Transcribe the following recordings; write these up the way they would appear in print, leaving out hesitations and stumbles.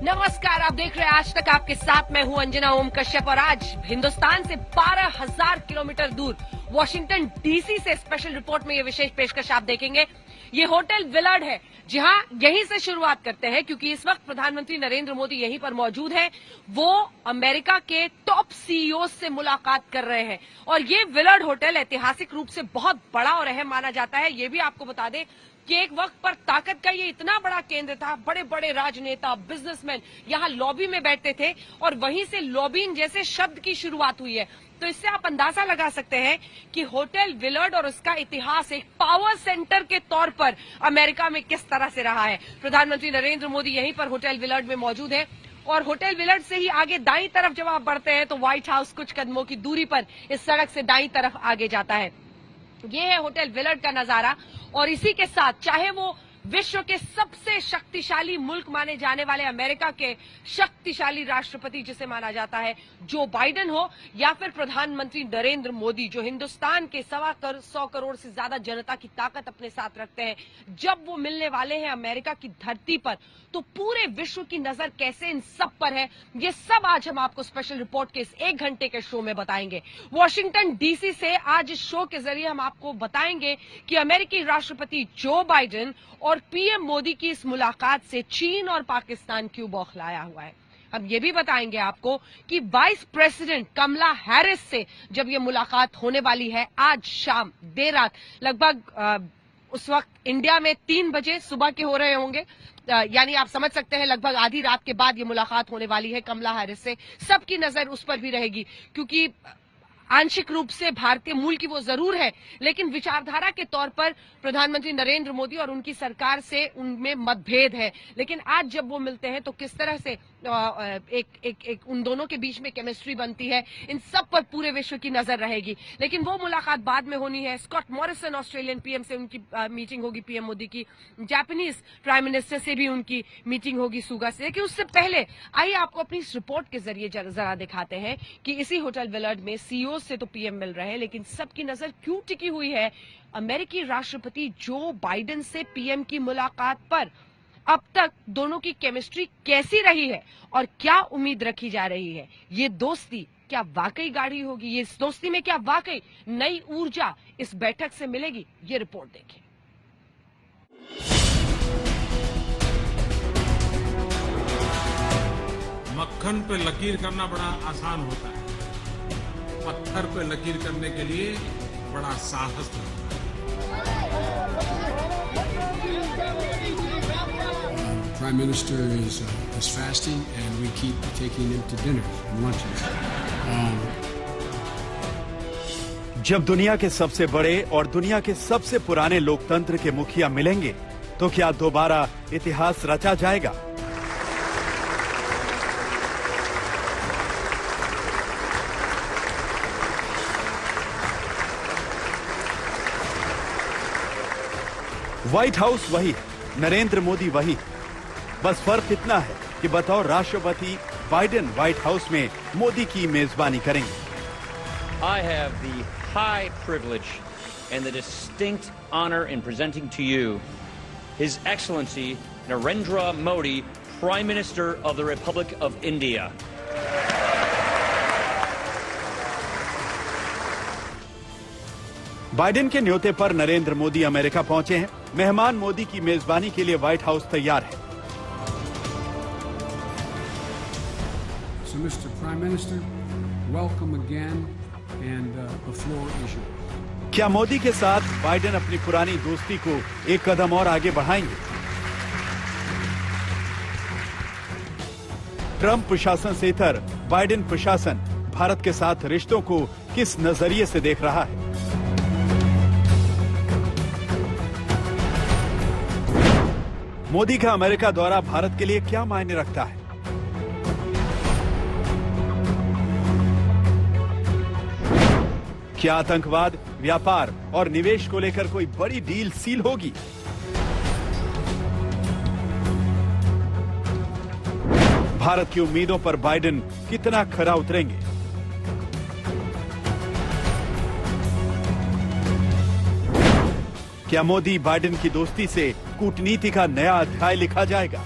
नमस्कार, आप देख रहे हैं आज तक आपके साथ मैं हूं अंजना ओम कश्यप और आज हिंदुस्तान से 12,000 किलोमीटर दूर वॉशिंगटन डीसी से स्पेशल रिपोर्ट में ये विशेष पेशकश आप देखेंगे। ये होटल विलर्ड है, जहां यहीं से शुरुआत करते हैं क्योंकि इस वक्त प्रधानमंत्री नरेंद्र मोदी यहीं पर मौजूद हैं। वो अमेरिका के टॉप सीईओ से मुलाकात कर रहे हैं और ये विलर्ड होटल ऐतिहासिक रूप से बहुत बड़ा और अहम माना जाता है। ये भी आपको बता दें कि एक वक्त पर ताकत का ये इतना बड़ा केंद्र था, बड़े बड़े राजनेता, बिजनेसमैन यहाँ लॉबी में बैठते थे और वहीं से लॉबिंग जैसे शब्द की शुरुआत हुई है। तो इससे आप अंदाजा लगा सकते हैं कि होटल विलर्ड और उसका इतिहास एक पावर सेंटर के तौर पर अमेरिका में किस तरह से रहा है। प्रधानमंत्री नरेंद्र मोदी यहीं पर होटल विलर्ड में मौजूद है और होटल विलर्ड से ही आगे दाईं तरफ जब आप बढ़ते हैं तो व्हाइट हाउस कुछ कदमों की दूरी पर इस सड़क से दाईं तरफ आगे जाता है। ये है होटल विलर्ड का नजारा और इसी के साथ चाहे वो विश्व के सबसे शक्तिशाली मुल्क माने जाने वाले अमेरिका के शक्तिशाली राष्ट्रपति जिसे माना जाता है जो बाइडेन हो या फिर प्रधानमंत्री नरेंद्र मोदी जो हिंदुस्तान के 100 करोड़ से ज्यादा जनता की ताकत अपने साथ रखते हैं, जब वो मिलने वाले हैं अमेरिका की धरती पर तो पूरे विश्व की नजर कैसे इन सब पर है, ये सब आज हम आपको स्पेशल रिपोर्ट के इस 1 घंटे के शो में बताएंगे। वॉशिंगटन डीसी से आज इस शो के जरिए हम आपको बताएंगे कि अमेरिकी राष्ट्रपति जो बाइडेन और पीएम मोदी की इस मुलाकात से चीन और पाकिस्तान क्यों बौखलाया हुआ है। हम ये भी बताएंगे आपको कि वाइस प्रेसिडेंट कमला हैरिस से जब ये मुलाकात होने वाली है आज शाम देर रात लगभग उस वक्त इंडिया में 3 बजे सुबह के हो रहे होंगे, यानी आप समझ सकते हैं लगभग आधी रात के बाद ये मुलाकात होने वाली है कमला हैरिस से। सबकी नजर उस पर भी रहेगी क्योंकि आंशिक रूप से भारतीय मूल की वो जरूर है लेकिन विचारधारा के तौर पर प्रधानमंत्री नरेंद्र मोदी और उनकी सरकार से उनमें मतभेद है। लेकिन आज जब वो मिलते हैं तो किस तरह से एक उन दोनों के बीच में केमिस्ट्री बनती है, इन सब पर पूरे विश्व की नजर रहेगी। लेकिन वो मुलाकात बाद में होनी है। स्कॉट मॉरिसन ऑस्ट्रेलियन पीएम से उनकी मीटिंग होगी, पीएम मोदी की जापानीज प्राइम मिनिस्टर से भी उनकी मीटिंग होगी सुगा से। लेकिन उससे पहले आइए आपको अपनी इस रिपोर्ट के जरिए जरा दिखाते हैं कि इसी होटल विलर्ड में सीईओ से तो पीएम मिल रहे हैं लेकिन सबकी नजर क्यों टिकी हुई है अमेरिकी राष्ट्रपति जो बाइडेन से पीएम की मुलाकात पर। अब तक दोनों की केमिस्ट्री कैसी रही है और क्या उम्मीद रखी जा रही है। ये दोस्ती क्या वाकई गाढ़ी होगी, ये इस दोस्ती में क्या वाकई नई ऊर्जा इस बैठक से मिलेगी, ये रिपोर्ट देखिए। मक्खन पे लकीर करना बड़ा आसान होता है, पत्थर पे लकीर करने के लिए बड़ा साहस लगता है। Prime Minister is fasting, and we keep taking him to dinner and lunches. जब दुनिया के सबसे बड़े और दुनिया के सबसे पुराने लोकतंत्र के मुखिया मिलेंगे तो क्या दोबारा इतिहास रचा जाएगा। व्हाइट हाउस वही, नरेंद्र मोदी वही, बस फर्क इतना है कि बतौर राष्ट्रपति बाइडेन व्हाइट हाउस में मोदी की मेजबानी करेंगे। I have the high privilege and the distinct honor in presenting to you His Excellency Narendra Modi, Prime Minister of the Republic of India. Biden के न्योते पर नरेंद्र मोदी अमेरिका पहुंचे हैं। मेहमान मोदी की मेजबानी के लिए व्हाइट हाउस तैयार है। So, Mr. Prime Minister, welcome again, and the floor is yours. क्या मोदी के साथ बाइडेन अपनी पुरानी दोस्ती को एक कदम और आगे बढ़ाएंगे। ट्रंप प्रशासन से इतर बाइडेन प्रशासन भारत के साथ रिश्तों को किस नजरिए से देख रहा है। मोदी का अमेरिका दौरा भारत के लिए क्या मायने रखता है। क्या आतंकवाद, व्यापार और निवेश को लेकर कोई बड़ी डील सील होगी। भारत की उम्मीदों पर बाइडेन कितना खरा उतरेंगे। क्या मोदी बाइडेन की दोस्ती से कूटनीति का नया अध्याय लिखा जाएगा।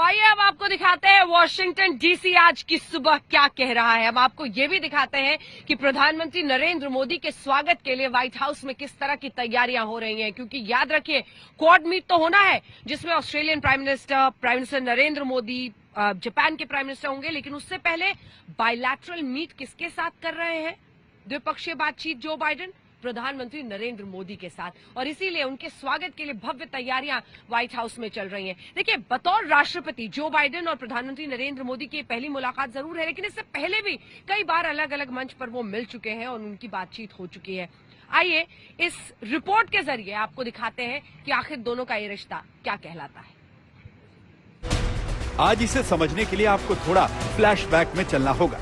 आइए अब आपको दिखाते हैं वॉशिंगटन डीसी आज की सुबह क्या कह रहा है। हम आपको ये भी दिखाते हैं कि प्रधानमंत्री नरेंद्र मोदी के स्वागत के लिए व्हाइट हाउस में किस तरह की तैयारियां हो रही हैं, क्योंकि याद रखिए क्वाड मीट तो होना है जिसमें Australian prime minister Narendra Modi, Japan के प्राइम मिनिस्टर होंगे, लेकिन उससे पहले बायलैटरल मीट किसके साथ कर रहे हैं? द्विपक्षीय बातचीत जो बाइडेन प्रधानमंत्री नरेंद्र मोदी के साथ, और इसीलिए उनके स्वागत के लिए भव्य तैयारियां व्हाइट हाउस में चल रही हैं। देखिए, बतौर राष्ट्रपति जो बाइडेन और प्रधानमंत्री नरेंद्र मोदी की पहली मुलाकात जरूर है, लेकिन इससे पहले भी कई बार अलग अलग मंच पर वो मिल चुके हैं और उनकी बातचीत हो चुकी है। आइए इस रिपोर्ट के जरिए आपको दिखाते हैं कि आखिर दोनों का ये रिश्ता क्या कहलाता है। आज इसे समझने के लिए आपको थोड़ा फ्लैशबैक में चलना होगा।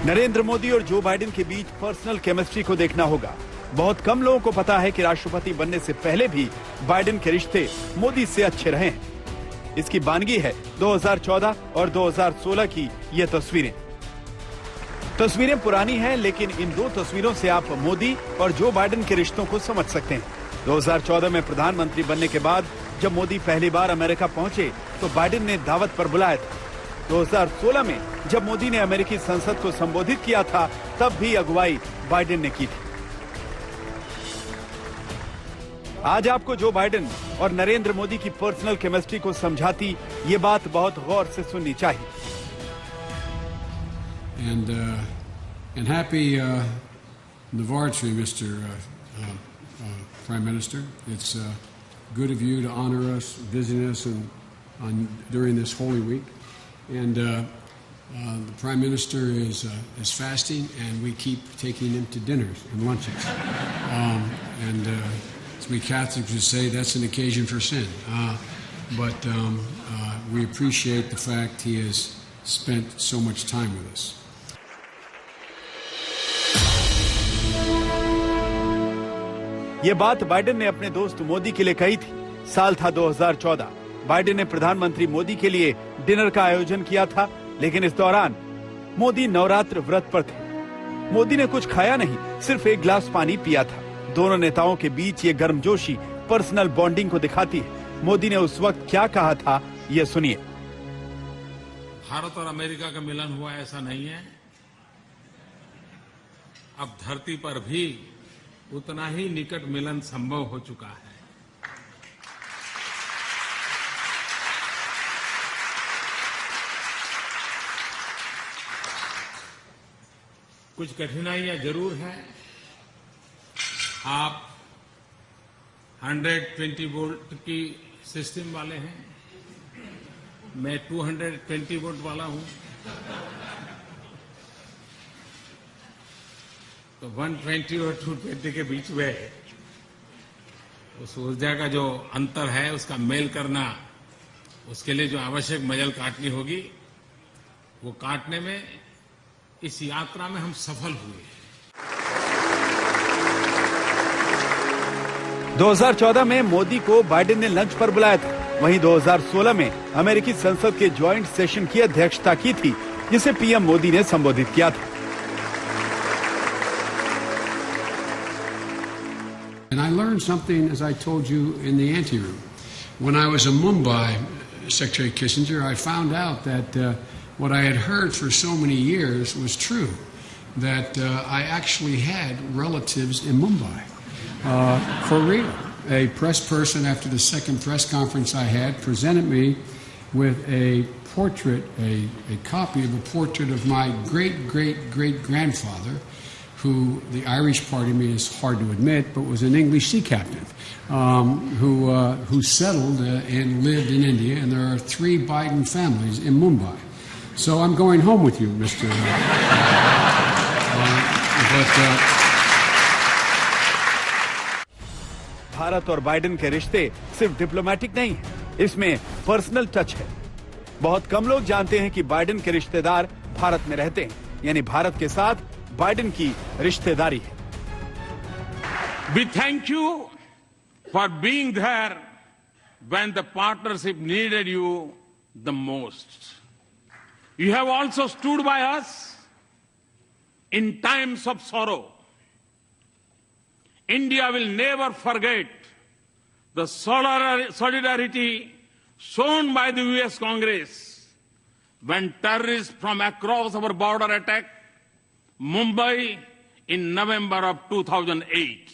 नरेंद्र मोदी और जो बाइडेन के बीच पर्सनल केमिस्ट्री को देखना होगा। बहुत कम लोगों को पता है कि राष्ट्रपति बनने से पहले भी बाइडेन के रिश्ते मोदी से अच्छे रहे हैं। इसकी बानगी है 2014 और 2016 की ये तस्वीरें पुरानी हैं, लेकिन इन दो तस्वीरों से आप मोदी और जो बाइडेन के रिश्तों को समझ सकते हैं। 2014 में प्रधानमंत्री बनने के बाद जब मोदी पहली बार अमेरिका पहुंचे तो बाइडेन ने दावत पर बुलाया था। 2016 में जब मोदी ने अमेरिकी संसद को संबोधित किया था तब भी अगुवाई बाइडेन ने की थी। आज आपको जो बाइडेन और नरेंद्र मोदी की पर्सनल केमिस्ट्री को समझाती ये बात बहुत गौर से सुननी चाहिए। And happy anniversary, Mr. Prime Minister. It's good of you to honor us, visiting us during this Holy Week. And the Prime Minister is fasting, and we keep taking him to dinners and lunches. And as we Catholics would say, that's an occasion for sin. But we appreciate the fact he has spent so much time with us. ये बात Biden ने अपने दोस्त मोदी के लिए कही थी। साल था 2014। बाइडेन ने प्रधानमंत्री मोदी के लिए डिनर का आयोजन किया था, लेकिन इस दौरान मोदी नवरात्र व्रत पर थे। मोदी ने कुछ खाया नहीं, सिर्फ एक गिलास पानी पिया था। दोनों नेताओं के बीच ये गर्मजोशी पर्सनल बॉन्डिंग को दिखाती है। मोदी ने उस वक्त क्या कहा था, ये सुनिए। भारत और अमेरिका का मिलन हुआ ऐसा नहीं है। अब धरती पर भी उतना ही निकट मिलन संभव हो चुका है। कुछ कठिनाइयां जरूर हैं। आप 120 वोल्ट की सिस्टम वाले हैं, मैं 220 वोल्ट वाला हूं, तो 120 और 220 के बीच में उस ऊर्जा का जो अंतर है उसका मेल करना, उसके लिए जो आवश्यक मजल काटनी होगी वो काटने में इस यात्रा में हम सफल हुए। 2014 में मोदी को बाइडेन ने लंच पर बुलाया था। वहीं 2016 में अमेरिकी संसद के ज्वाइंट सेशन की अध्यक्षता की थी, जिसे पीएम मोदी ने संबोधित किया था। And I learned something, as I told you, in the anteroom. When I was in Mumbai, Secretary Kissinger, I found out that what I had heard for so many years was true, that I actually had relatives in Mumbai, for real. A press person, after the second press conference I had, presented me with a portrait, a copy of a portrait of my great-great-great-grandfather, who, the Irish part of me is hard to admit, but was an English sea captain, who settled and lived in India, and there are 3 Biden families in Mumbai. So I'm going home with you, Mr. Bharat और Biden के रिश्ते सिर्फ diplomatic नहीं है, इसमें personal touch है। बहुत कम लोग जानते हैं कि बाइडेन के रिश्तेदार भारत में रहते हैं, यानी भारत के साथ बाइडेन की रिश्तेदारी है। We thank you for being there when the partnership needed you the most. You have also stood by us in times of sorrow. India will never forget the solidarity shown by the US Congress when terrorists from across our border attacked Mumbai in November of 2008.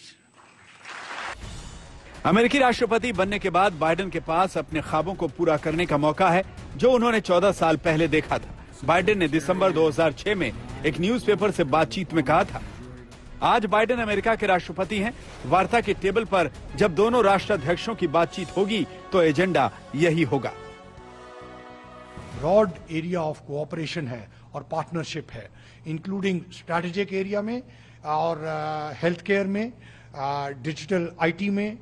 अमेरिकी राष्ट्रपति बनने के बाद Biden के पास अपने ख्वाबों को पूरा करने का मौका है जो उन्होंने 14 साल पहले देखा था। बाइडेन ने दिसंबर 2006 में एक न्यूज़पेपर से बातचीत में कहा था, आज बाइडेन अमेरिका के राष्ट्रपति हैं। वार्ता के टेबल पर जब दोनों राष्ट्राध्यक्षों की बातचीत होगी तो एजेंडा यही होगा। ब्रॉड एरिया ऑफ कोऑपरेशन है और पार्टनरशिप है, इंक्लूडिंग स्ट्रैटेजिक एरिया में और हेल्थ केयर में, डिजिटल आईटी में,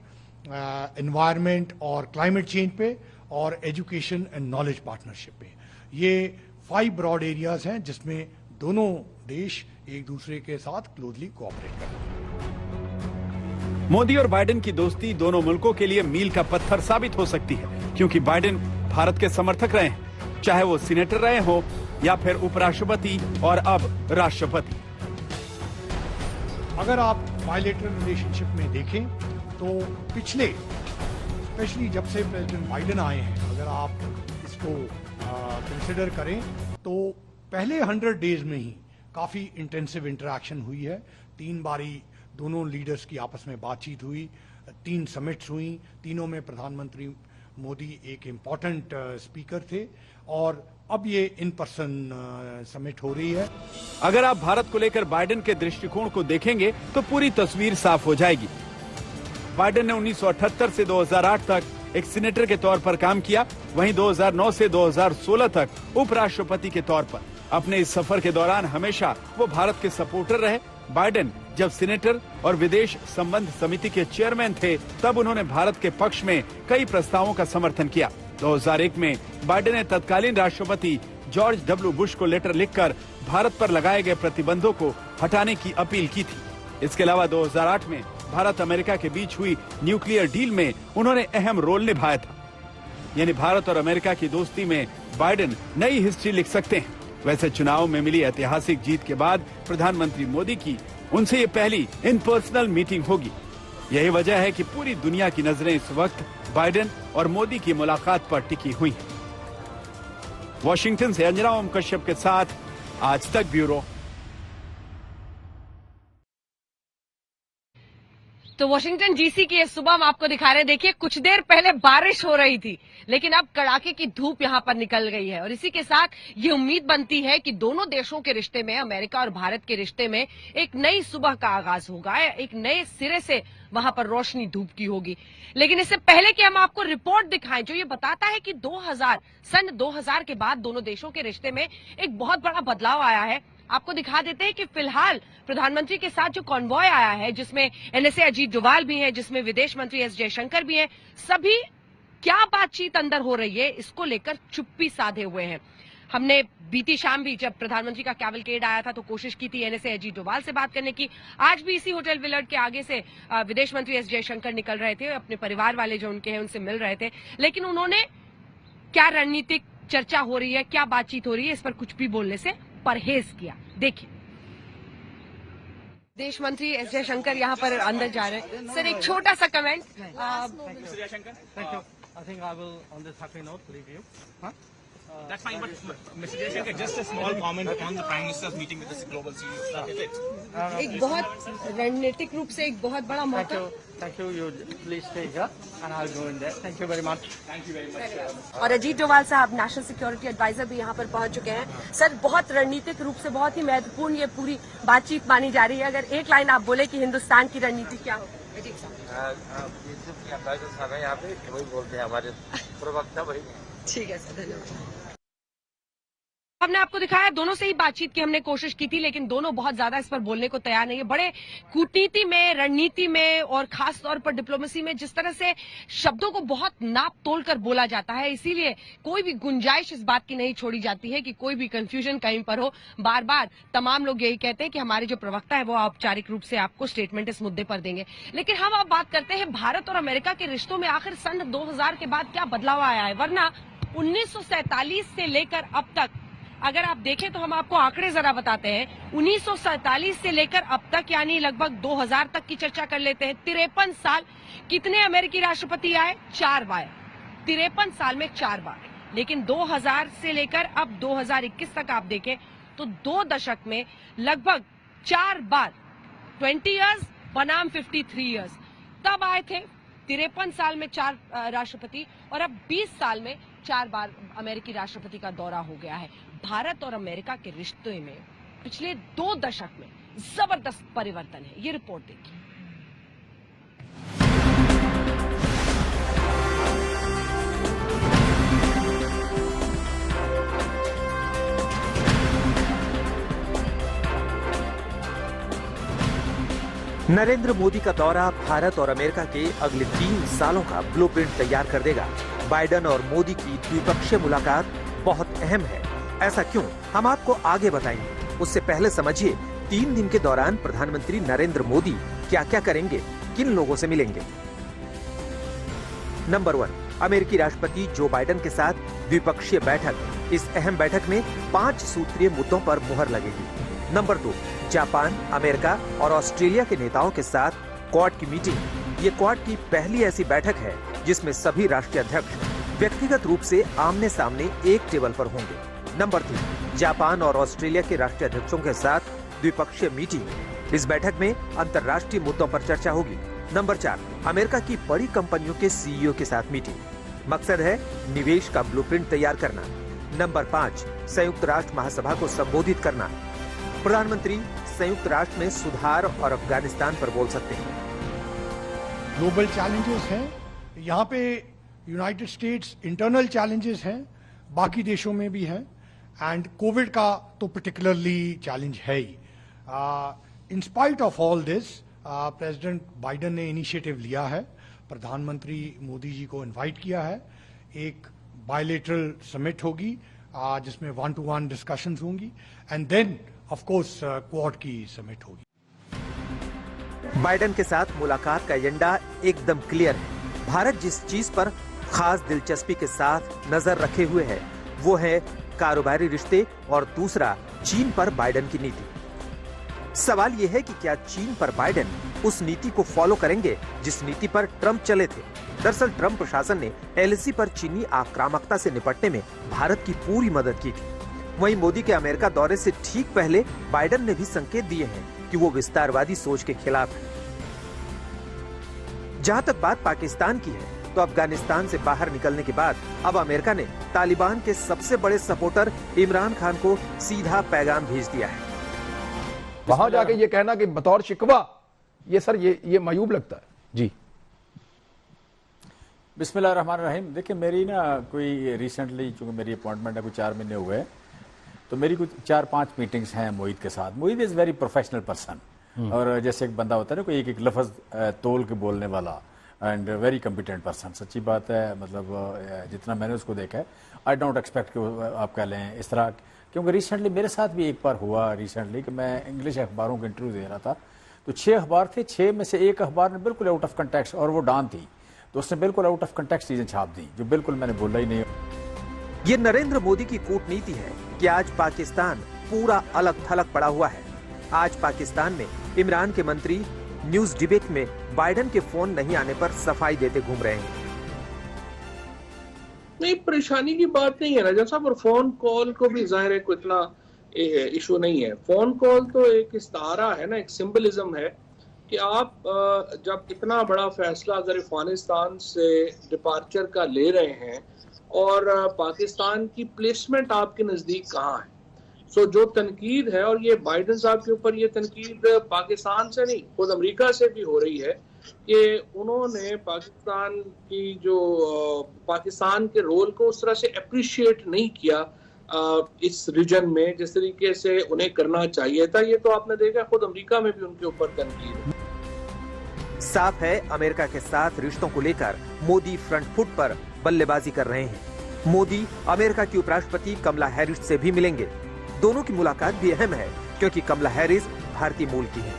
एनवायरनमेंट और क्लाइमेट चेंज पे और एजुकेशन एंड नॉलेज पार्टनरशिप पे। ये 5 ब्रॉड एरियाज हैं जिसमें दोनों देश एक दूसरे के साथ क्लोजली कोऑपरेट करते हैं। मोदी और बाइडेन की दोस्ती दोनों मुल्कों के लिए मील का पत्थर साबित हो सकती है क्योंकि बाइडेन भारत के समर्थक रहे हैं, चाहे वो सीनेटर रहे हो या फिर उपराष्ट्रपति और अब राष्ट्रपति। अगर आप बायलैटरल रिलेशनशिप में देखें तो पिछले स्पेशली जब से प्रेसिडेंट बाइडेन आए हैं, अगर आप इसको कंसिडर करें तो पहले 100 डेज में ही काफी इंटेंसिव इंटरेक्शन हुई है। 3 बारी दोनों लीडर्स की आपस में बातचीत हुई, 3 समिट्स हुई, तीनों में प्रधानमंत्री मोदी एक इम्पॉर्टेंट स्पीकर थे और अब ये इन पर्सन समिट हो रही है। अगर आप भारत को लेकर बाइडेन के दृष्टिकोण को देखेंगे तो पूरी तस्वीर साफ हो जाएगी। बाइडेन ने 1978 से 2008 तक एक सीनेटर के तौर पर काम किया, वहीं 2009 से 2016 तक उपराष्ट्रपति के तौर पर। अपने इस सफर के दौरान हमेशा वो भारत के सपोर्टर रहे। बाइडेन जब सीनेटर और विदेश संबंध समिति के चेयरमैन थे तब उन्होंने भारत के पक्ष में कई प्रस्तावों का समर्थन किया। 2001 में बाइडेन ने तत्कालीन राष्ट्रपति जॉर्ज डब्ल्यू बुश को लेटर लिखकर भारत पर लगाए गए प्रतिबंधों को हटाने की अपील की थी। इसके अलावा 2008 में भारत अमेरिका के बीच हुई न्यूक्लियर डील में उन्होंने अहम रोल निभाया था। यानी भारत और अमेरिका की दोस्ती में बाइडेन नई हिस्ट्री लिख सकते हैं। वैसे चुनाव में मिली ऐतिहासिक जीत के बाद प्रधानमंत्री मोदी की उनसे ये पहली इन पर्सनल मीटिंग होगी। यही वजह है कि पूरी दुनिया की नजरें इस वक्त बाइडेन और मोदी की मुलाकात पर टिकी हुई हैं। वॉशिंगटन से अंजना ओम कश्यप के साथ आज तक ब्यूरो। तो वॉशिंगटन डीसी की ये सुबह हम आपको दिखा रहे हैं। देखिए, कुछ देर पहले बारिश हो रही थी लेकिन अब कड़ाके की धूप यहां पर निकल गई है और इसी के साथ ये उम्मीद बनती है कि दोनों देशों के रिश्ते में, अमेरिका और भारत के रिश्ते में एक नई सुबह का आगाज होगा, एक नए सिरे से वहां पर रोशनी धूप की होगी। लेकिन इससे पहले कि हम आपको रिपोर्ट दिखाएं जो ये बताता है कि सन 2000 के बाद दोनों देशों के रिश्ते में एक बहुत बड़ा बदलाव आया है, आपको दिखा देते हैं कि फिलहाल प्रधानमंत्री के साथ जो कॉन्वॉय आया है जिसमें एनएसए अजीत डोभाल भी हैं, जिसमें विदेश मंत्री एस जयशंकर भी हैं, सभी क्या बातचीत अंदर हो रही है इसको लेकर चुप्पी साधे हुए हैं। हमने बीती शाम भी जब प्रधानमंत्री का कैवलकेड आया था तो कोशिश की थी एनएसए अजीत डोभाल से बात करने की। आज भी इसी होटल विलर्ड के आगे से विदेश मंत्री एस जयशंकर निकल रहे थे, अपने परिवार वाले जो उनके हैं उनसे मिल रहे थे, लेकिन उन्होंने क्या रणनीतिक चर्चा हो रही है, क्या बातचीत हो रही है, इस पर कुछ भी बोलने से परहेज किया। देखिए, विदेश मंत्री एस जयशंकर यहाँ पर अंदर जा रहे हैं। सर, एक छोटा सा comment. I think I will, on this happy note, leave you. Huh? That's fine, but Mr. Jayashankar, just a small comment on the Prime Minister's meeting with the global CEOs. That is it. एक बहुत रणनीतिक रूप से एक बहुत बड़ा मौका। Thank you. You please stay here, and I'll go in there. Thank you very much. Thank you very much. और अजीत डोभाल साहब नेशनल सिक्योरिटी एडवाइजर भी यहाँ पर पहुंच चुके हैं। सर, बहुत रणनीतिक रूप से बहुत ही महत्वपूर्ण ये पूरी बातचीत मानी जा रही है। अगर एक लाइन आप बोले कि हिंदुस्तान की रणनीति क्या हो? अजीत साहब यहाँ पे वही बोलते हैं हमारे प्रवक्ता वही। ठीक है सर, धन्यवाद। हमने आपको दिखाया, दोनों से ही बातचीत की हमने कोशिश की थी लेकिन दोनों बहुत ज्यादा इस पर बोलने को तैयार नहीं है। बड़े कूटनीति में, रणनीति में और खास तौर पर डिप्लोमेसी में जिस तरह से शब्दों को बहुत नाप तोल कर बोला जाता है, इसीलिए कोई भी गुंजाइश इस बात की नहीं छोड़ी जाती है कि कोई भी कंफ्यूजन कहीं पर हो। बार बार तमाम लोग यही कहते हैं कि हमारे जो प्रवक्ता है वो औपचारिक रूप से आपको स्टेटमेंट इस मुद्दे पर देंगे। लेकिन हम अब बात करते हैं भारत और अमेरिका के रिश्तों में आखिर सन 2000 के बाद क्या बदलाव आया है, वरना 1947 से लेकर अब तक अगर आप देखें तो हम आपको आंकड़े जरा बताते हैं। 1947 से लेकर अब तक यानी लगभग 2000 तक की चर्चा कर लेते हैं। 53 साल कितने अमेरिकी राष्ट्रपति आए? 4 बार। 53 साल में 4 बार। लेकिन 2000 से लेकर अब 2021 तक आप देखें तो 2 दशक में लगभग 4 बार 20 इयर्स बनाम 53 इयर्स। तब आए थे 53 साल में 4 राष्ट्रपति और अब 20 साल में 4 बार अमेरिकी राष्ट्रपति का दौरा हो गया है। भारत और अमेरिका के रिश्ते में पिछले 2 दशक में जबरदस्त परिवर्तन है। ये रिपोर्ट देखिए। नरेंद्र मोदी का दौरा भारत और अमेरिका के अगले 3 सालों का ब्लूप्रिंट तैयार कर देगा। बाइडेन और मोदी की द्विपक्षीय मुलाकात बहुत अहम है। ऐसा क्यों, हम आपको आगे बताएंगे। उससे पहले समझिए 3 दिन के दौरान प्रधानमंत्री नरेंद्र मोदी क्या क्या करेंगे, किन लोगों से मिलेंगे। नंबर 1, अमेरिकी राष्ट्रपति जो बाइडेन के साथ द्विपक्षीय बैठक। इस अहम बैठक में 5 सूत्रीय मुद्दों पर मुहर लगेगी। नंबर 2, जापान, अमेरिका और ऑस्ट्रेलिया के नेताओं के साथ क्वाड की मीटिंग। ये क्वाड की पहली ऐसी बैठक है जिसमें सभी राष्ट्रीय अध्यक्ष व्यक्तिगत रूप से आमने सामने एक टेबल पर होंगे। नंबर 3, जापान और ऑस्ट्रेलिया के राष्ट्रीय अध्यक्षों के साथ द्विपक्षीय मीटिंग। इस बैठक में अंतर्राष्ट्रीय मुद्दों पर चर्चा होगी। नंबर 4, अमेरिका की बड़ी कंपनियों के सीईओ के साथ मीटिंग। मकसद है निवेश का ब्लूप्रिंट तैयार करना। नंबर 5, संयुक्त राष्ट्र महासभा को संबोधित करना। प्रधानमंत्री संयुक्त राष्ट्र में सुधार और अफगानिस्तान पर बोल सकते हैं। ग्लोबल चैलेंजेस हैं, यहाँ पे यूनाइटेड स्टेट्स इंटरनल चैलेंजेस हैं, बाकी देशों में भी हैं, एंड कोविड का तो पर्टिकुलरली चैलेंज है ही। In spite of all this, president Biden ने इनिशिएटिव लिया है, प्रधानमंत्री मोदी जी को इनवाइट किया है। एक बायलेटरल समिट होगी जिसमें 1-to-1 डिस्कशंस होंगी, and then of course Quad की समिट होगी। बाइडेन के साथ मुलाकात का एजेंडा एकदम क्लियर है। भारत जिस चीज पर खास दिलचस्पी के साथ नजर रखे हुए है वो है कारोबारी रिश्ते और दूसरा चीन पर बाइडेन की नीति। सवाल यह है कि क्या चीन पर बाइडेन उस नीति को फॉलो करेंगे जिस नीति पर ट्रंप चले थे। दरअसल ट्रंप प्रशासन ने एलएसी पर चीनी आक्रामकता से निपटने में भारत की पूरी मदद की थी। वहीं मोदी के अमेरिका दौरे से ठीक पहले बाइडेन ने भी संकेत दिए हैं कि वो विस्तारवादी सोच के खिलाफ है। जहां तक बात पाकिस्तान की है तो अफगानिस्तान से बाहर निकलने के बाद अब अमेरिका ने तालिबान के सबसे बड़े सपोर्टर इमरान खान को सीधा पैगाम भेज दिया है। वहां जाके ये कहना कि बतौर शिकवा, ये सर ये मायूब लगता है जी। बिस्मिल्लाहिर्रहमानिर्रहीम। देखिए मेरी ना कोई रिसेंटली, चूंकि मेरी अपॉइंटमेंट है कोई 4 महीने हुए, तो मेरी कुछ 4-5 मीटिंग्स हैं मोहित के साथ। मोहित इज वेरी प्रोफेशनल पर्सन, और जैसे एक बंदा होता है ना कोई एक लफ्ज तोल के बोलने वाला, एंड वेरी कॉम्पिटेंट पर्सन। सच्ची बात है, मतलब जितना मैंने उसको देखा है, आई डोंट एक्सपेक्ट कि आप कह लें इस तरह, क्योंकि रिसेंटली मेरे साथ भी एक बार हुआ रिसेंटली कि मैं इंग्लिश अखबारों के इंटरव्यू दे रहा था, तो 6 अखबार थे, 6 में से एक अखबार ने बिल्कुल आउट ऑफ कंटेक्स्ट, और वो डॉन थी, तो उसने बिल्कुल आउट ऑफ कंटेक्स्ट चीजें छाप दी जो बिल्कुल मैंने बोला ही नहीं। ये नरेंद्र मोदी की कूटनीति है कि आज पाकिस्तान पूरा अलग थलग पड़ा हुआ है। आज पाकिस्तान में इमरान के मंत्री न्यूज डिबेट में बाइडेन के फोन नहीं आने पर सफाई देते घूम रहे हैं। नहीं, परेशानी की बात नहीं है राजा साहब, और फोन कॉल को भी जाहिर है कोई इतना इशू नहीं है। फोन कॉल तो एक इस्तारा है ना, एक सिंबलिज्म है कि आप जब इतना बड़ा फैसला अगर अफगानिस्तान से डिपार्चर का ले रहे हैं और पाकिस्तान की प्लेसमेंट आपके नजदीक कहाँ है, सो जो तनकीद है, और ये बाइडेन साहब के ऊपर ये तनकीद पाकिस्तान से नहीं खुद अमेरिका से भी हो रही है कि उन्होंने पाकिस्तान की जो पाकिस्तान के रोल को उस तरह से अप्रिशिएट नहीं किया इस रीजन में जिस तरीके से उन्हें करना चाहिए था। ये तो आपने देखा खुद अमेरिका में भी उनके ऊपर तनकीद है। साफ है अमेरिका के साथ रिश्तों को लेकर मोदी फ्रंट फुट पर बल्लेबाजी कर रहे हैं। मोदी अमेरिका की उपराष्ट्रपति कमला हैरिस से भी मिलेंगे। दोनों की मुलाकात भी अहम है क्योंकि कमला हैरिस भारतीय मूल की है।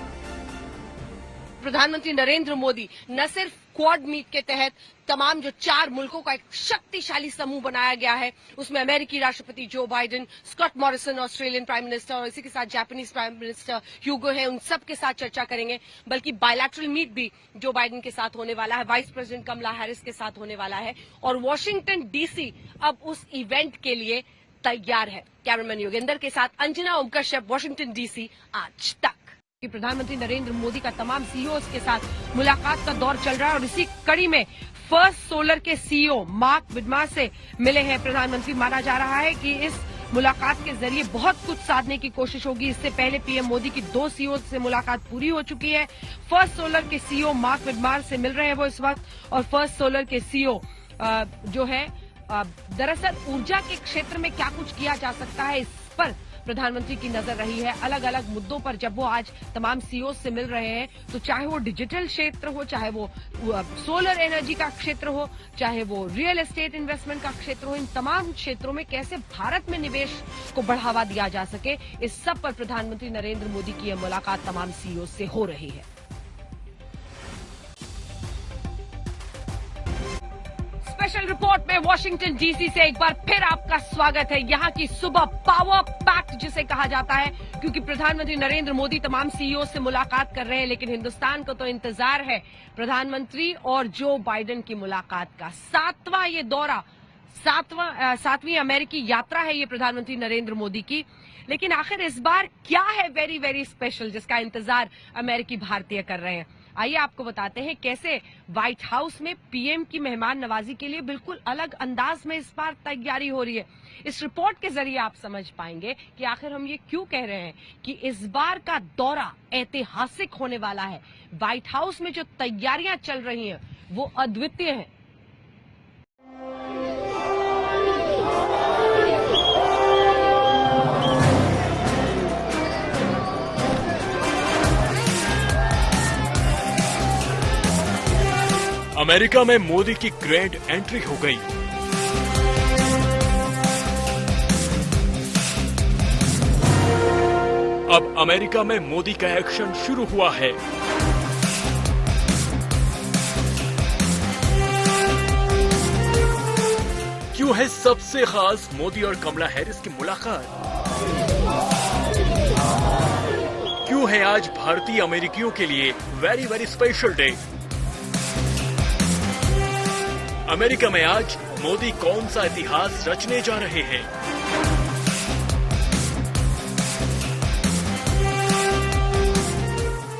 प्रधानमंत्री नरेंद्र मोदी न सिर्फ क्वाड मीट के तहत तमाम जो 4 मुल्कों का एक शक्तिशाली समूह बनाया गया है, उसमें अमेरिकी राष्ट्रपति Joe Biden, Scott Morrison Australian prime minister और इसी के साथ जापानीज प्राइम मिनिस्टर ह्यूगो है, उन सब के साथ चर्चा करेंगे, बल्कि बायलैटरल मीट भी जो बाइडेन के साथ होने वाला है, वाइस प्रेसिडेंट कमला हैरिस के साथ होने वाला है और वॉशिंगटन डीसी अब उस इवेंट के लिए तैयार है। कैमरामैन योगेंद्र के साथ अंजना ओम कश्यप, वॉशिंगटन डीसी, आज तक। कि प्रधानमंत्री नरेंद्र मोदी का तमाम सीईओज के साथ मुलाकात का दौर चल रहा है और इसी कड़ी में फर्स्ट सोलर के सीईओ मार्क विडमार से मिले हैं प्रधानमंत्री। माना जा रहा है कि इस मुलाकात के जरिए बहुत कुछ साधने की कोशिश होगी। इससे पहले पीएम मोदी की 2 सीईओ से मुलाकात पूरी हो चुकी है। फर्स्ट सोलर के सीईओ मार्क विडमार से मिल रहे हैं वो इस वक्त, और फर्स्ट सोलर के सीईओ जो है दरअसल ऊर्जा के क्षेत्र में क्या कुछ किया जा सकता है, इस पर प्रधानमंत्री की नजर रही है। अलग अलग मुद्दों पर जब वो आज तमाम सीईओ से मिल रहे हैं, तो चाहे वो डिजिटल क्षेत्र हो, चाहे वो सोलर एनर्जी का क्षेत्र हो, चाहे वो रियल एस्टेट इन्वेस्टमेंट का क्षेत्र हो, इन तमाम क्षेत्रों में कैसे भारत में निवेश को बढ़ावा दिया जा सके, इस सब पर प्रधानमंत्री नरेंद्र मोदी की यह मुलाकात तमाम सीईओ से हो रही है। स्पेशल रिपोर्ट में वॉशिंगटन डीसी से एक बार फिर आपका स्वागत है। यहाँ की सुबह पावर पैक्ड जिसे कहा जाता है, क्योंकि प्रधानमंत्री नरेंद्र मोदी तमाम सीईओ से मुलाकात कर रहे हैं, लेकिन हिंदुस्तान को तो इंतजार है प्रधानमंत्री और जो बाइडेन की मुलाकात का। 7वां ये दौरा, 7वीं अमेरिकी यात्रा है ये प्रधानमंत्री नरेंद्र मोदी की। लेकिन आखिर इस बार क्या है वेरी वेरी स्पेशल जिसका इंतजार अमेरिकी भारतीय कर रहे हैं। आइए आपको बताते हैं कैसे व्हाइट हाउस में पीएम की मेहमान नवाजी के लिए बिल्कुल अलग अंदाज में इस बार तैयारी हो रही है। इस रिपोर्ट के जरिए आप समझ पाएंगे कि आखिर हम ये क्यों कह रहे हैं कि इस बार का दौरा ऐतिहासिक होने वाला है। व्हाइट हाउस में जो तैयारियां चल रही हैं वो अद्वितीय हैं। अमेरिका में मोदी की ग्रैंड एंट्री हो गई। अब अमेरिका में मोदी का एक्शन शुरू हुआ है। क्यों है सबसे खास मोदी और कमला हैरिस की मुलाकात? क्यों है आज भारतीय अमेरिकियों के लिए very very special day? America में आज मोदी कौन सा इतिहास रचने जा रहे हैं?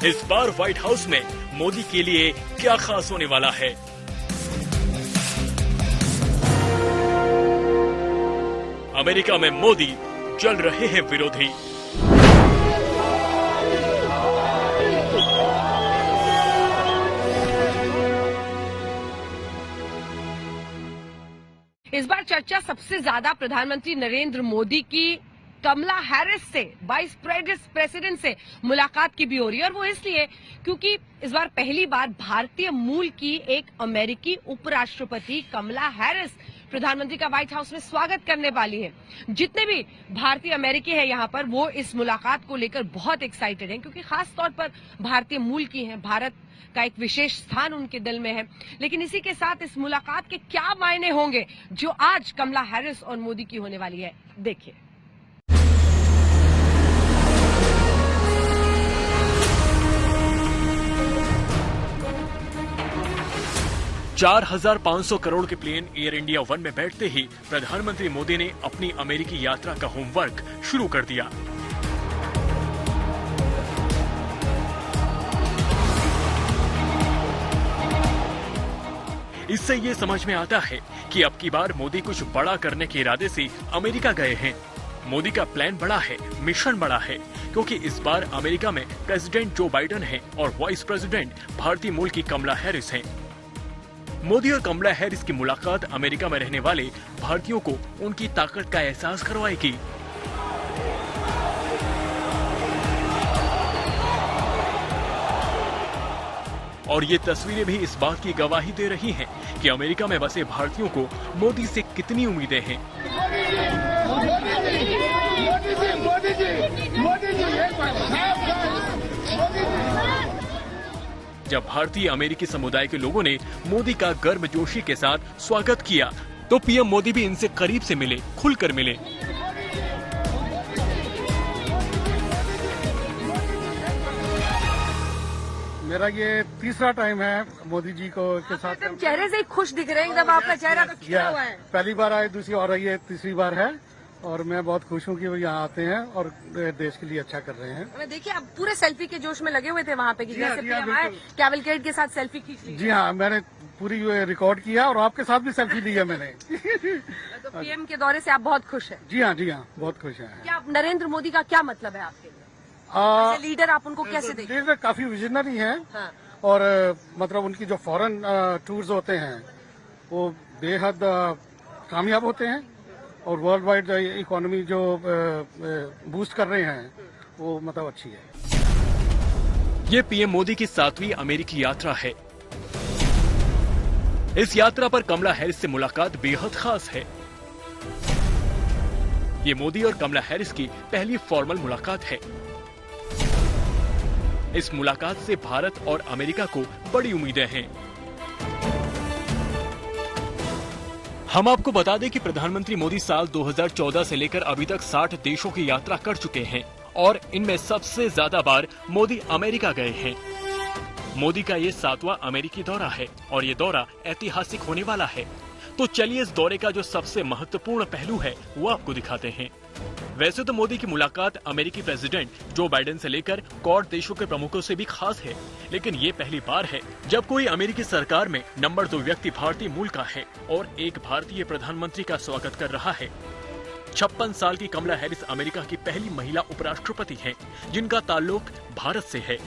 इस बार व्हाइट हाउस में मोदी के लिए क्या खास होने वाला है? अमेरिका में मोदी जल रहे हैं विरोधी। इस बार चर्चा सबसे ज्यादा प्रधानमंत्री नरेंद्र मोदी की कमला हैरिस से, वाइस प्रेसिडेंट से मुलाकात की भी हो रही है, और वो इसलिए क्योंकि इस बार पहली बार भारतीय मूल की एक अमेरिकी उपराष्ट्रपति कमला हैरिस प्रधानमंत्री का व्हाइट हाउस में स्वागत करने वाली है। जितने भी भारतीय अमेरिकी हैं यहाँ पर, वो इस मुलाकात को लेकर बहुत एक्साइटेड हैं, क्योंकि खास तौर पर भारतीय मूल की हैं, भारत का एक विशेष स्थान उनके दिल में है। लेकिन इसी के साथ इस मुलाकात के क्या मायने होंगे जो आज कमला हैरिस और मोदी की होने वाली है, देखिए। 4,500 करोड़ के प्लेन एयर इंडिया 1 में बैठते ही प्रधानमंत्री मोदी ने अपनी अमेरिकी यात्रा का होमवर्क शुरू कर दिया। इससे ये समझ में आता है कि अब की बार मोदी कुछ बड़ा करने के इरादे से अमेरिका गए हैं। मोदी का प्लान बड़ा है, मिशन बड़ा है, क्योंकि इस बार अमेरिका में प्रेसिडेंट जो बाइडेन हैं और वाइस प्रेसिडेंट भारतीय मूल की कमला हैरिस हैं। मोदी और कमला हैरिस की मुलाकात अमेरिका में रहने वाले भारतीयों को उनकी ताकत का एहसास करवाएगी। और ये तस्वीरें भी इस बात की गवाही दे रही हैं कि अमेरिका में बसे भारतीयों को मोदी से कितनी उम्मीदें हैं। जब भारतीय अमेरिकी समुदाय के लोगों ने मोदी का गर्मजोशी के साथ स्वागत किया तो पीएम मोदी भी इनसे करीब से मिले, खुलकर मिले। मेरा ये तीसरा टाइम है मोदी जी को के साथ। चेहरे से खुश दिख रहे हैं एकदम, आपका चेहरा तो खिला हुआ है। पहली बार आए, दूसरी और ये तीसरी बार है और मैं बहुत खुश हूँ कि वो यहाँ आते हैं और देश के लिए अच्छा कर रहे हैं। देखिए आप पूरे सेल्फी के जोश में लगे हुए थे वहाँ पे कि जैसे पीएम आए कैवलकेड के साथ सेल्फी खींच ली। जी हाँ, मैंने पूरी रिकॉर्ड किया और आपके साथ भी सेल्फी ली है मैंने। तो पीएम के दौरे से आप बहुत खुश हैं? जी हाँ, बहुत खुश हैं। क्या नरेंद्र मोदी का क्या मतलब है आपके लिए? लीडर आप उनको कैसे देखते हैं? लीडर काफी विजनरी हैं। हाँ। और मतलब उनकी जो फॉरेन टूर्स होते हैं वो बेहद कामयाब होते हैं और वर्ल्ड वाइड इकोनॉमी जो बूस्ट कर रहे हैं वो मतलब अच्छी है। ये पीएम मोदी की 7वीं अमेरिकी यात्रा है। इस यात्रा पर कमला हैरिस से मुलाकात बेहद खास है। ये मोदी और कमला हैरिस की पहली फॉर्मल मुलाकात है। इस मुलाकात से भारत और अमेरिका को बड़ी उम्मीदें हैं। हम आपको बता दें कि प्रधानमंत्री मोदी साल 2014 से लेकर अभी तक 60 देशों की यात्रा कर चुके हैं और इनमें सबसे ज्यादा बार मोदी अमेरिका गए हैं। मोदी का ये 7वां अमेरिकी दौरा है और ये दौरा ऐतिहासिक होने वाला है। तो चलिए इस दौरे का जो सबसे महत्वपूर्ण पहलू है वो आपको दिखाते हैं। वैसे तो मोदी की मुलाकात अमेरिकी प्रेसिडेंट जो बाइडेन से लेकर क्वाड देशों के प्रमुखों से भी खास है, लेकिन ये पहली बार है जब कोई अमेरिकी सरकार में नंबर 2 व्यक्ति भारतीय मूल का है और एक भारतीय प्रधानमंत्री का स्वागत कर रहा है। 56 साल की कमला हैरिस अमेरिका की पहली महिला उपराष्ट्रपति हैं, जिनका ताल्लुक भारत से है।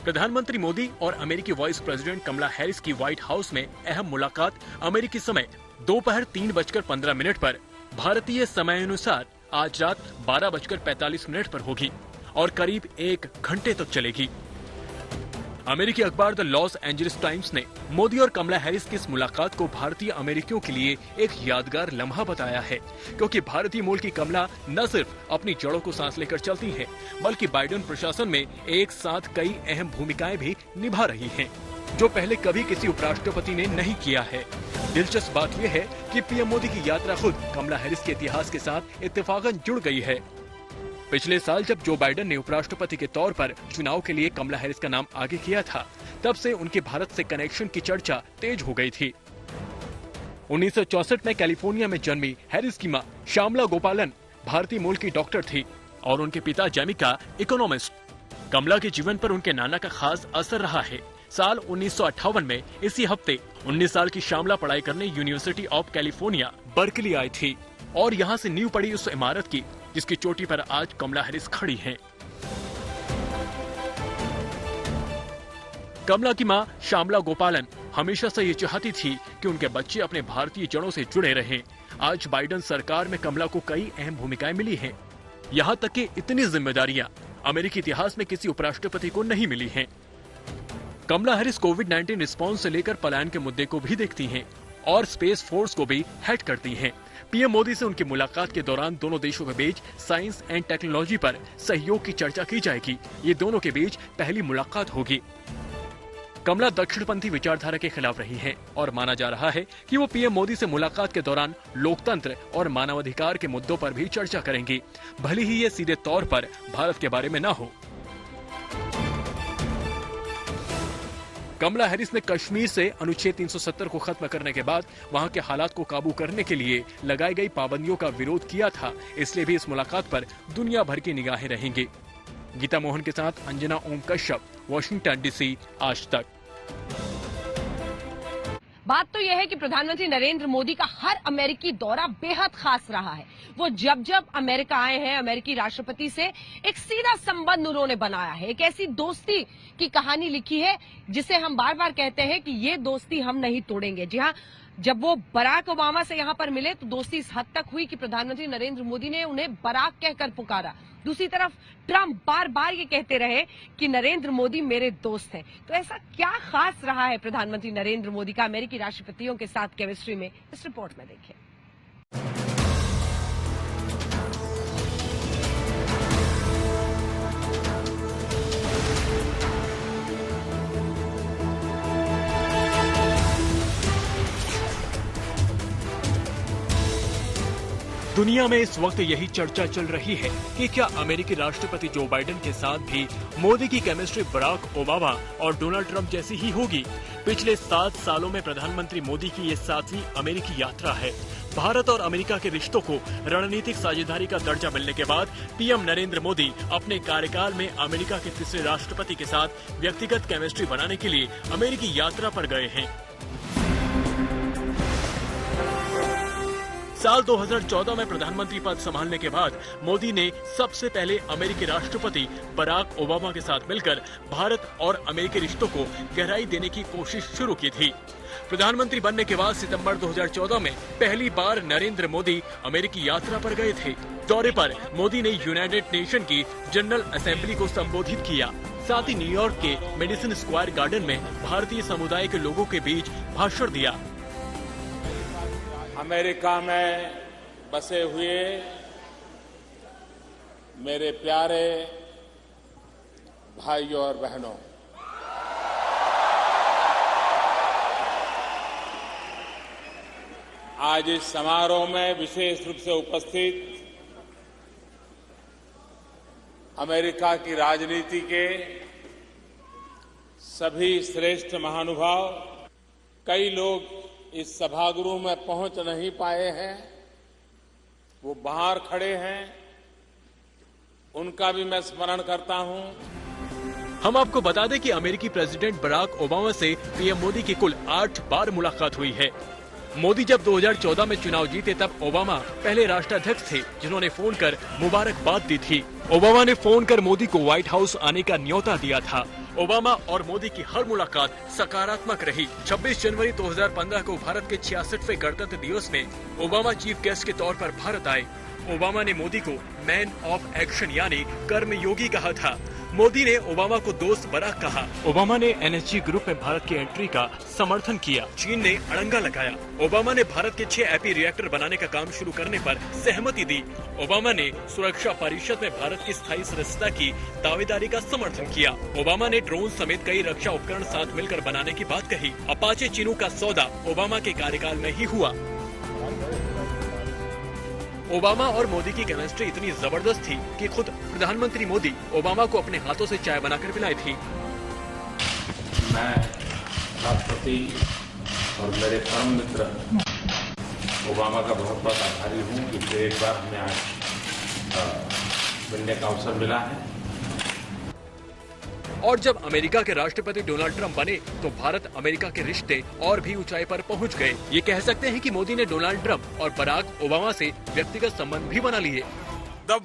प्रधानमंत्री मोदी और अमेरिकी वाइस प्रेसिडेंट कमला हैरिस की व्हाइट हाउस में अहम मुलाकात अमेरिकी समय दोपहर 3:15 पर भारतीय समय अनुसार आज रात 12:45 पर होगी और करीब 1 घंटे तक चलेगी। अमेरिकी अखबार द लॉस एंजलिस टाइम्स ने मोदी और कमला हैरिस की इस मुलाकात को भारतीय अमेरिकियों के लिए एक यादगार लम्हा बताया है, क्योंकि भारतीय मूल की कमला न सिर्फ अपनी जड़ों को सांस लेकर चलती हैं, बल्कि बाइडेन प्रशासन में एक साथ कई अहम भूमिकाएं भी निभा रही हैं, जो पहले कभी किसी उपराष्ट्रपति ने नहीं किया है। दिलचस्प बात यह है कि पीएम मोदी की यात्रा खुद कमला हैरिस के इतिहास के साथ इत्तेफाकन जुड़ गई है। पिछले साल जब जो बाइडेन ने उपराष्ट्रपति के तौर पर चुनाव के लिए कमला हैरिस का नाम आगे किया था, तब से उनके भारत से कनेक्शन की चर्चा तेज हो गई थी। 1964 में कैलिफोर्निया में जन्मी हैरिस की मां श्यामला गोपालन भारतीय मूल की डॉक्टर थी और उनके पिता जैमिका इकोनॉमिस्ट। कमला के जीवन पर उनके नाना का खास असर रहा है। साल 1958 में इसी हफ्ते 19 साल की श्यामला पढ़ाई करने यूनिवर्सिटी ऑफ कैलिफोर्निया बर्कली आई थी और यहाँ से नींव पड़ी उस इमारत की जिसकी चोटी पर आज कमला हैरिस खड़ी हैं। कमला की मां श्यामला गोपालन हमेशा से ये चाहती थी कि उनके बच्चे अपने भारतीय जड़ों से जुड़े रहें। आज बाइडेन सरकार में कमला को कई अहम भूमिकाएं मिली हैं। यहाँ तक कि इतनी जिम्मेदारियां अमेरिकी इतिहास में किसी उपराष्ट्रपति को नहीं मिली हैं। कमला हैरिस कोविड-19 रिस्पॉन्स से लेकर पलायन के मुद्दे को भी देखती हैं और स्पेस फोर्स को भी हेड करती हैं। पीएम मोदी से उनकी मुलाकात के दौरान दोनों देशों के बीच साइंस एंड टेक्नोलॉजी पर सहयोग की चर्चा की जाएगी। ये दोनों के बीच पहली मुलाकात होगी। कमला दक्षिणपंथी विचारधारा के खिलाफ रही हैं और माना जा रहा है कि वो पीएम मोदी से मुलाकात के दौरान लोकतंत्र और मानवाधिकार के मुद्दों पर भी चर्चा करेंगी, भले ही ये सीधे तौर पर भारत के बारे में न हो। कमला हैरिस ने कश्मीर से अनुच्छेद 370 को खत्म करने के बाद वहां के हालात को काबू करने के लिए लगाई गई पाबंदियों का विरोध किया था, इसलिए भी इस मुलाकात पर दुनिया भर की निगाहें रहेंगी। गीता मोहन के साथ अंजना ओम कश्यप, वॉशिंगटन डीसी, आज तक। बात तो यह है कि प्रधानमंत्री नरेंद्र मोदी का हर अमेरिकी दौरा बेहद खास रहा है। वो जब जब अमेरिका आए हैं, अमेरिकी राष्ट्रपति से एक सीधा संबंध उन्होंने बनाया है। एक ऐसी दोस्ती की कहानी लिखी है जिसे हम बार बार कहते हैं कि ये दोस्ती हम नहीं तोड़ेंगे। जी हाँ, जब वो बराक ओबामा से यहाँ पर मिले तो दोस्ती इस हद तक हुई कि प्रधानमंत्री नरेंद्र मोदी ने उन्हें बराक कहकर पुकारा। दूसरी तरफ ट्रंप बार बार ये कहते रहे कि नरेंद्र मोदी मेरे दोस्त हैं। तो ऐसा क्या खास रहा है प्रधानमंत्री नरेंद्र मोदी का अमेरिकी राष्ट्रपतियों के साथ केमिस्ट्री में, इस रिपोर्ट में देखिए। दुनिया में इस वक्त यही चर्चा चल रही है कि क्या अमेरिकी राष्ट्रपति जो बाइडेन के साथ भी मोदी की केमिस्ट्री बराक ओबामा और डोनाल्ड ट्रंप जैसी ही होगी। पिछले 7 सालों में प्रधानमंत्री मोदी की ये 7वीं अमेरिकी यात्रा है। भारत और अमेरिका के रिश्तों को रणनीतिक साझेदारी का दर्जा मिलने के बाद पीएम नरेंद्र मोदी अपने कार्यकाल में अमेरिका के तीसरे राष्ट्रपति के साथ व्यक्तिगत केमिस्ट्री बनाने के लिए अमेरिकी यात्रा पर गए हैं। साल 2014 में प्रधानमंत्री पद संभालने के बाद मोदी ने सबसे पहले अमेरिकी राष्ट्रपति बराक ओबामा के साथ मिलकर भारत और अमेरिकी रिश्तों को गहराई देने की कोशिश शुरू की थी। प्रधानमंत्री बनने के बाद सितंबर 2014 में पहली बार नरेंद्र मोदी अमेरिकी यात्रा पर गए थे। दौरे पर मोदी ने यूनाइटेड नेशन की जनरल असेंबली को संबोधित किया। साथ ही न्यूयॉर्क के मेडिसन स्क्वायर गार्डन में भारतीय समुदाय के लोगों के बीच भाषण दिया। अमेरिका में बसे हुए मेरे प्यारे भाइयों और बहनों, आज इस समारोह में विशेष रूप से उपस्थित अमेरिका की राजनीति के सभी श्रेष्ठ महानुभाव, कई लोग इस सभागृह में पहुंच नहीं पाए हैं, वो बाहर खड़े हैं, उनका भी मैं स्मरण करता हूं। हम आपको बता दें कि अमेरिकी प्रेसिडेंट बराक ओबामा से पीएम मोदी की कुल 8 बार मुलाकात हुई है। मोदी जब 2014 में चुनाव जीते तब ओबामा पहले राष्ट्राध्यक्ष थे जिन्होंने फोन कर मुबारकबाद दी थी। ओबामा ने फोन कर मोदी को व्हाइट हाउस आने का न्योता दिया था। ओबामा और मोदी की हर मुलाकात सकारात्मक रही। 26 जनवरी 2015 को भारत के 66वें गणतंत्र दिवस में ओबामा चीफ गेस्ट के तौर पर भारत आए। ओबामा ने मोदी को मैन ऑफ एक्शन यानी कर्मयोगी कहा था। मोदी ने ओबामा को दोस्त बराक कहा। ओबामा ने एनएसजी ग्रुप में भारत की एंट्री का समर्थन किया। चीन ने अड़ंगा लगाया। ओबामा ने भारत के 6 एपी रिएक्टर बनाने का काम शुरू करने पर सहमति दी। ओबामा ने सुरक्षा परिषद में भारत की स्थायी सदस्यता की दावेदारी का समर्थन किया। ओबामा ने ड्रोन समेत कई रक्षा उपकरण साथ मिलकर बनाने की बात कही। अपाचे चिनूक का सौदा ओबामा के कार्यकाल में ही हुआ। ओबामा और मोदी की केमिस्ट्री इतनी जबरदस्त थी कि खुद प्रधानमंत्री मोदी ओबामा को अपने हाथों से चाय बनाकर पिलाई थी। मैं राष्ट्रपति और मेरे परम मित्र ओबामा का बहुत बहुत आभारी हूं कि फिर एक बार हमें आज मिलने का अवसर मिला है। और जब अमेरिका के राष्ट्रपति डोनाल्ड ट्रंप बने तो भारत अमेरिका के रिश्ते और भी ऊंचाई पर पहुंच गए। ये कह सकते हैं कि मोदी ने डोनाल्ड ट्रंप और बराक ओबामा से व्यक्तिगत संबंध भी बना लिए। The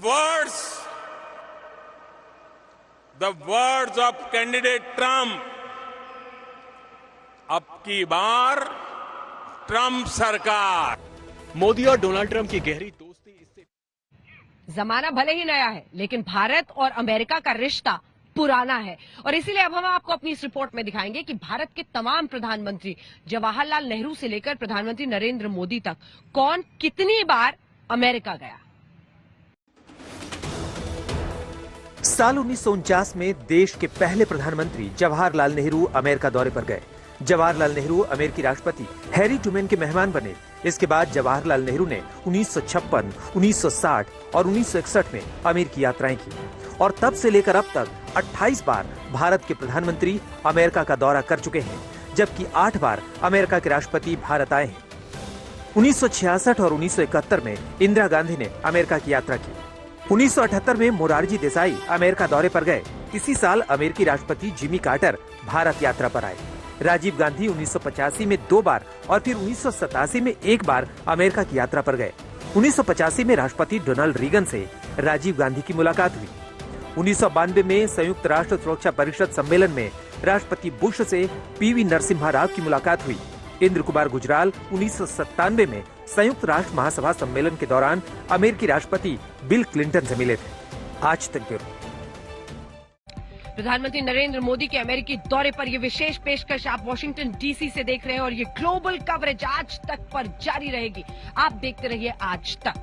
words of candidate Trump, अब की बार ट्रंप सरकार। मोदी और डोनाल्ड ट्रंप की गहरी दोस्ती इससे जमाना भले ही नया है लेकिन भारत और अमेरिका का रिश्ता पुराना है और इसीलिए अब हम आपको अपनी इस रिपोर्ट में दिखाएंगे कि भारत के तमाम प्रधानमंत्री जवाहरलाल नेहरू से लेकर प्रधानमंत्री नरेंद्र मोदी तक कौन कितनी बार अमेरिका गया। साल 1949 में देश के पहले प्रधानमंत्री जवाहरलाल नेहरू अमेरिका दौरे पर गए। जवाहरलाल नेहरू अमेरिकी राष्ट्रपति हैरी ट्रूमैन के मेहमान बने। इसके बाद जवाहरलाल नेहरू ने 1956, 1960 और 1961 में अमेरिकी यात्राएं की और तब से लेकर अब तक 28 बार भारत के प्रधानमंत्री अमेरिका का दौरा कर चुके हैं, जबकि 8 बार अमेरिका के राष्ट्रपति भारत आए हैं। 1966 और 1971 में इंदिरा गांधी ने अमेरिका की यात्रा की। 1978 में मोरारजी देसाई अमेरिका दौरे पर गए। इसी साल अमेरिकी राष्ट्रपति जिमी कार्टर भारत यात्रा पर आए। राजीव गांधी 1985 में 2 बार और फिर 1987 में 1 बार अमेरिका की यात्रा पर गए। 1985 में राष्ट्रपति डोनाल्ड रीगन से राजीव गांधी की मुलाकात हुई। 1992 में संयुक्त राष्ट्र सुरक्षा परिषद सम्मेलन में राष्ट्रपति बुश से पीवी नरसिम्हा राव की मुलाकात हुई। इंद्र कुमार गुजराल 1997 में संयुक्त राष्ट्र महासभा सम्मेलन के दौरान अमेरिकी राष्ट्रपति बिल क्लिंटन से मिले थे। आज तक ब्यूरो। प्रधानमंत्री नरेंद्र मोदी के अमेरिकी दौरे पर ये विशेष पेशकश आप वॉशिंगटन डीसी से देख रहे हैं और ये ग्लोबल कवरेज आज तक पर जारी रहेगी। आप देखते रहिए आज तक।